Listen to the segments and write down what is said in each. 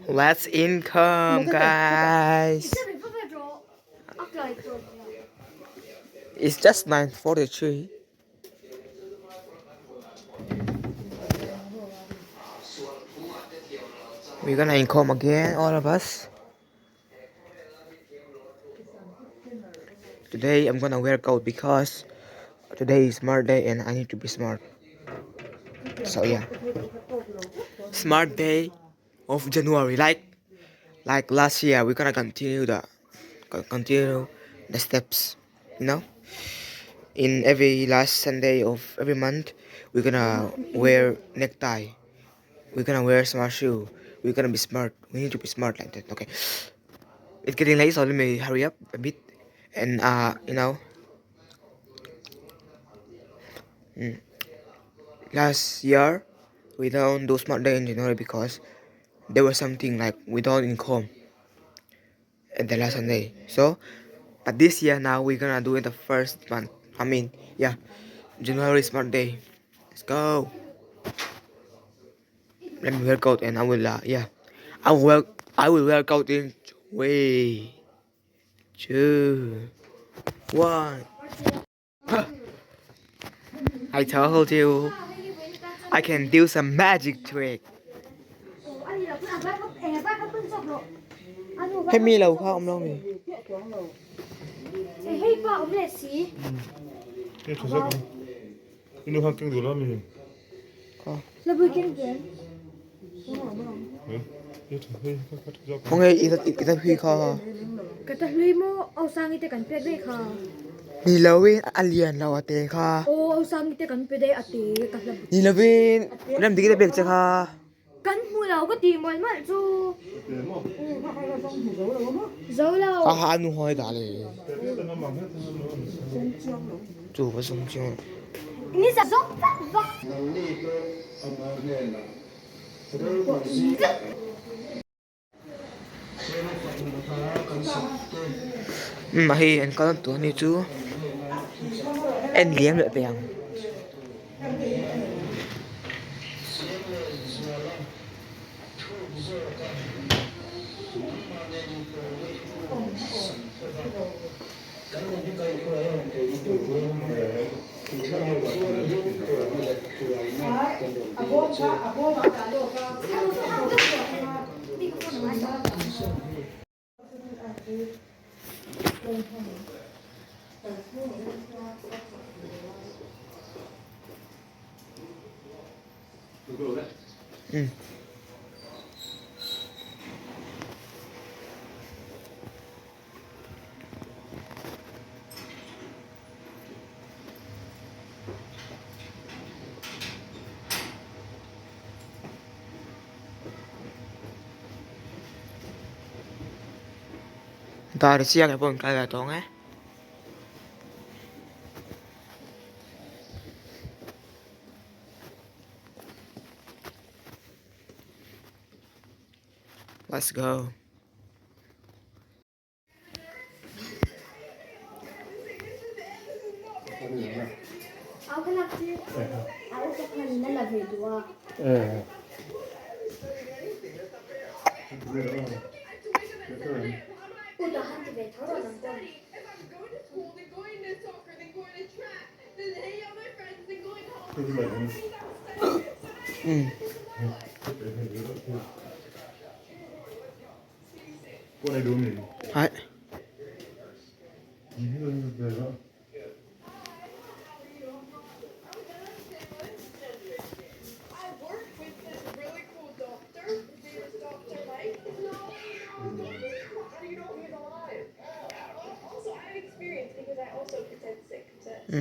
Let's income, guys. It's just 9:43. We're gonna income again, all of us. Today I'm gonna wear coat because today is smart day and I need to be smart. So yeah, smart day of January. Like last year, we're gonna continue the steps. You know, in every last Sunday of every month, we're gonna wear necktie. We're gonna wear smart shoe. We're gonna be smart. We need to be smart like that. Okay. It's getting late, so let me hurry up a bit. And mm, last year we don't do smart day in January because there was something like we don't income at the last Sunday. So, but this year now we're gonna do it the first month. I mean, yeah, January smart day. Let's go. Let me work out and I will yeah, I will work out in 3, 2, 1. I told you I can do some magic trick. Hay mi lầu không ông đâu nhỉ? 이놈 학교 놀라면 Không nghe ít huy kho. Cái tật lui mo ao sang ite kan pe dei kha. Ni lawin alien law ate kha. O ao sang ite kan pe dei ate ka la. Ni lawin ram digi bek cha kha. Kan mu law ko ti mo ma chu. Zo law. Ha ha nu hoi da le. Chu ba sung chiong. Ni sa zo va. Mà hi anh có tuổi này chú. Anh liếm lại bèng. Ừ. Ta được siang cái bọn cái là toán á. Let's go. Ao cái lạc chi. Ao cái phần nên là về đùa. Ui đó han thì về tháo rồi làm con. Ừ. cô này đúng nhỉ? Đấy. Ừ.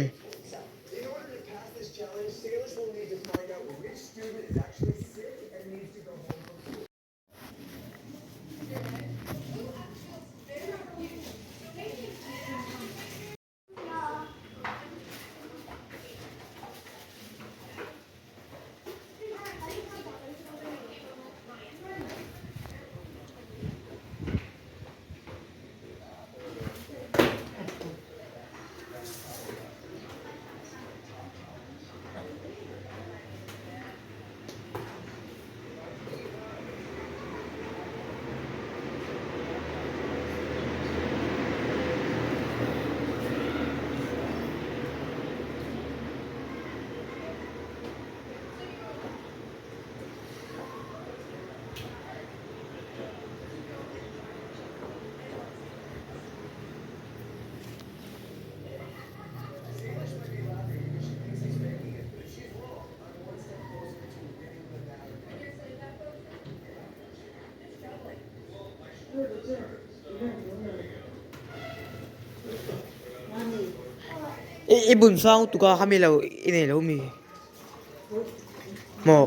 Ibun sang tu ka kami lau ini lau mi mo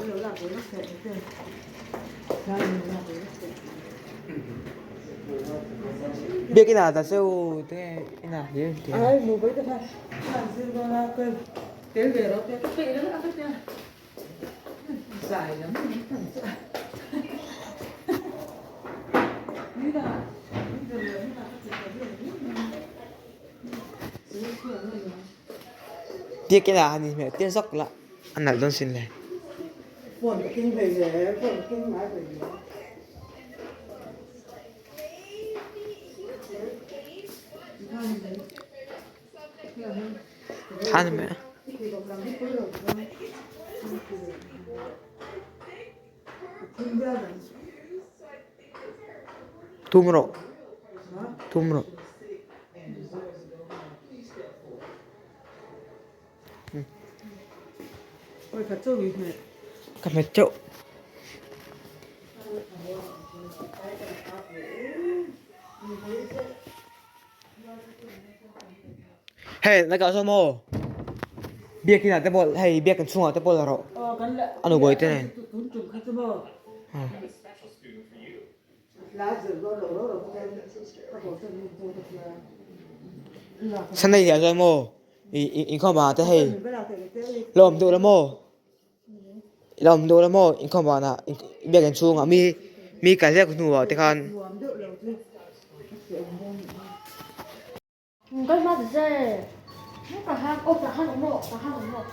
biết cái nào ta sẽ thế cái nào thế thì ai mua với cái này làm gì mà là cái tiếng về đó cái kệ nó ăn cái dài lắm như là biết cái nào thì mẹ tiên sóc lại anh nào don xin này buồn kinh về rẻ buồn kinh mãi về rẻ than mẹ thum rồi thum rồi ôi thật trâu gì mẹ cầm mẹ chậu hey nó cậu sao mồ biết cái nào tới bộ hay biết cái xung ở tới bộ là rồi cái lệ anh nói thế này tốn chừng khách mơ lá rửa đó rồi Sunday thì rồi mồ inkhawm mà tới hay lom đồ là mồ lom đồ là mồ inkhawm mà na biết cái xung mi cái gì cũng nuôi tới khan cái mà thế nó cả hai ô cả hai awmlo cả hai awmlo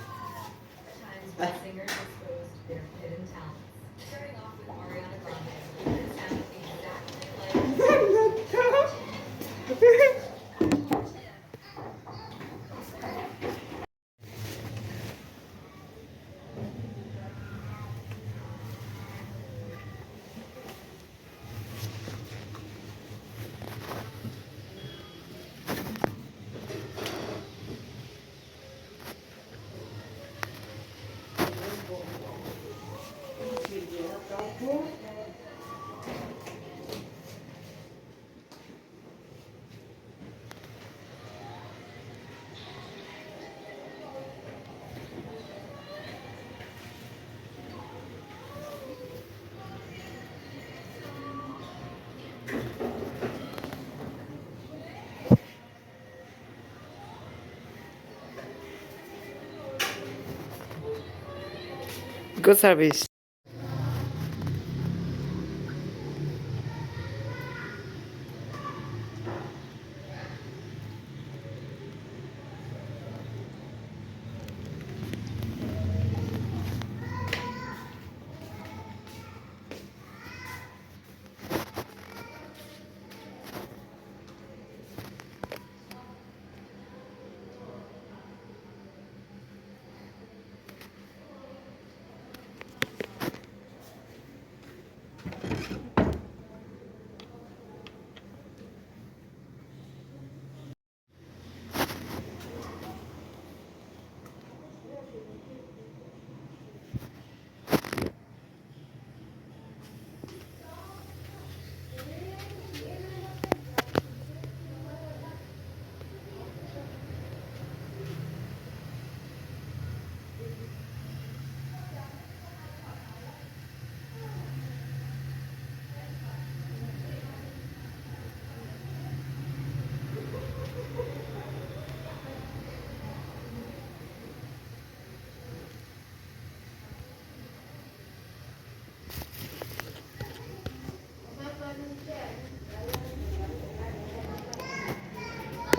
good service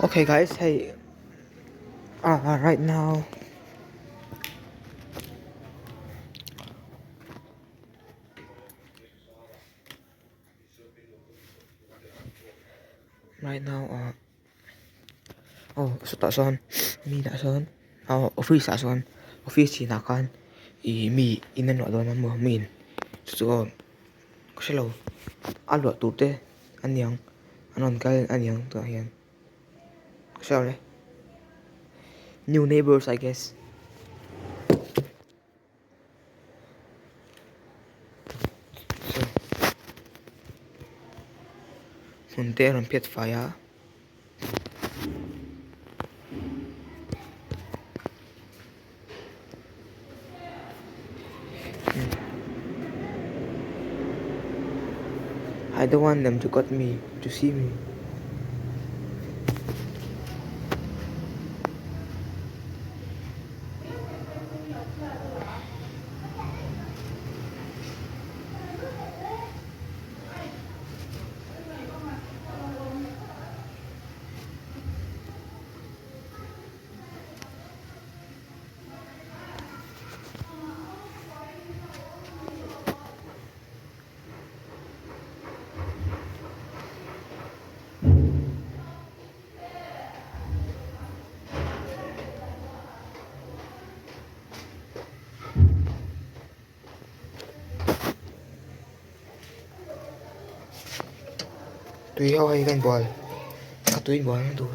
okay guys hey right now so tak son mi tak son office tak son office chỉ nak kan mi inan wa don mo min so ko selo alwa tu te anyang anon kal anyang to hian ko selo new neighbors I guess so Mun te ron piet fire. I don't want them to cut me, to see me. Tùy hao hay gan boy. Tùy boy nó đủ.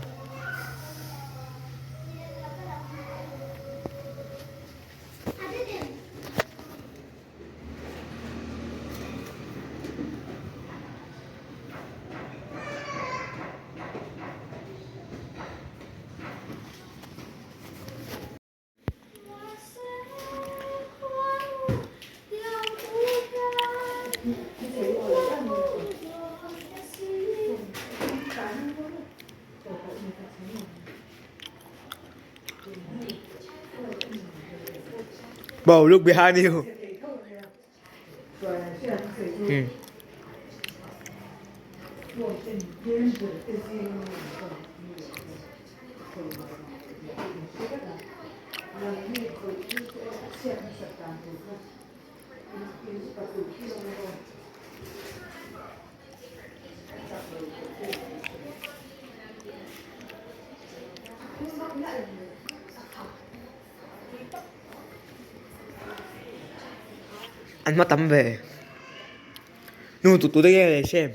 Bo, look behind you. Anh mất tắm về. Nu tụi tôi ghé này xem.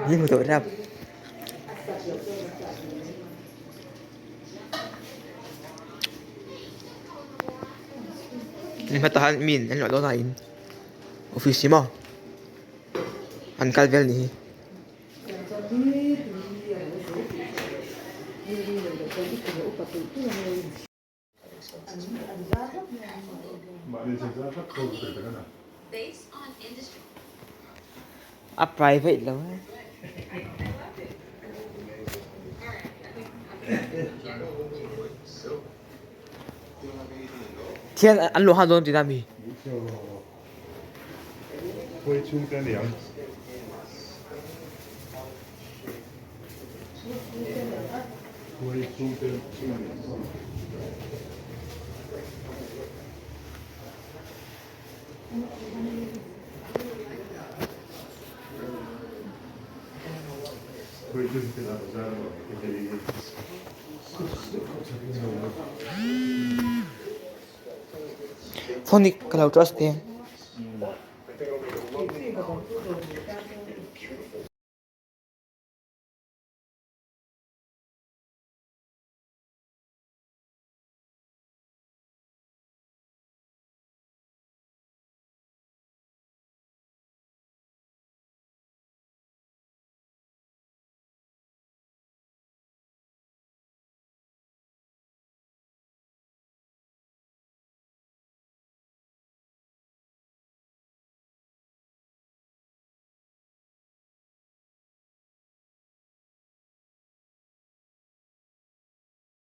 Nhưng mà tội ra. Nhưng mà tahan min anh nói đó là in office mà anh cắt vel ni. A private đâu á. Thiên anh lộ hàng rồi thì làm gì? Quay chung cái liang. Quay chung cái liang. Quay chung cái là ra cái Phonic kalau trust dia.